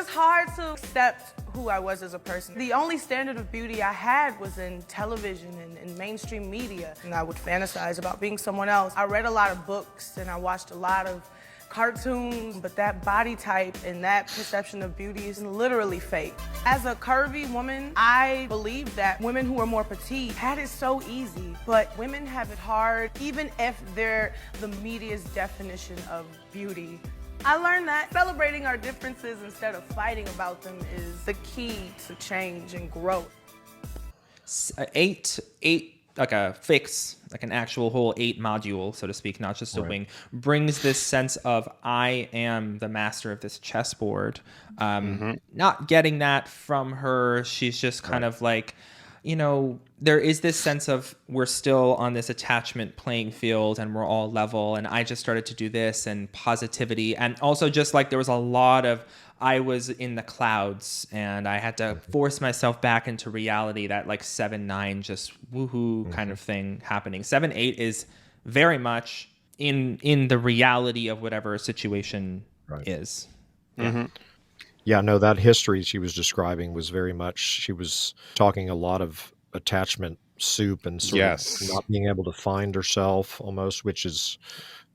was hard to accept who I was as a person. The only standard of beauty I had was in television and mainstream media, and I would fantasize about being someone else. I read a lot of books and I watched a lot of cartoons, but that body type and that perception of beauty is literally fake. As a curvy woman, I believe that women who are more petite had it so easy, but women have it hard, even if they're the media's definition of beauty. I learned that celebrating our differences instead of fighting about them is the key to change and growth. Eight, like a fix, like an actual whole 8 module, so to speak, not just a wing, brings this sense of I am the master of this chessboard. Not getting that from her. She's just kind of like, you know, there is this sense of we're still on this attachment playing field and we're all level. And I just started to do this and positivity. And also just like there was a lot of, I was in the clouds and I had to force myself back into reality, that like 7-9 just woohoo kind of thing happening. 7-8 is very much in the reality of whatever situation is. Yeah, no, that history she was describing was very much, she was talking a lot of attachment soup and sort of not being able to find herself almost, which is,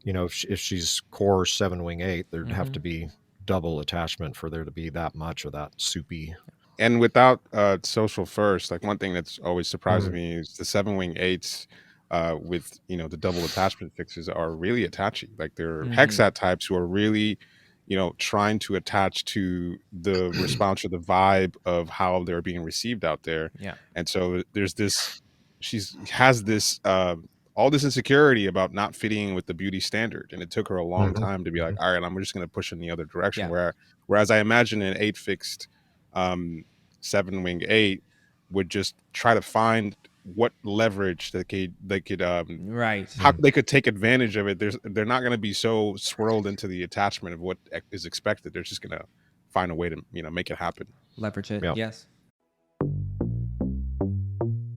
you know, if she's core 7 wing 8, there'd have to be double attachment for there to be that much of that soupy. And without social first, like one thing that's always surprised me is the 7 wing 8s with, you know, the double attachment fixes are really attachy. Like they're hexat types who are really, you know, trying to attach to the response or the vibe of how they're being received out there. Yeah. And so there's this, has this, all this insecurity about not fitting in with the beauty standard. And it took her a long time to be like, all right, I'm just going to push in the other direction. Whereas I imagine an 8 fixed 7 wing 8 would just try to find what leverage they could how they could take advantage of it. They're not going to be so swirled into the attachment of what is expected. They're just going to find a way to, you know, make it happen. Leverage it. Yes.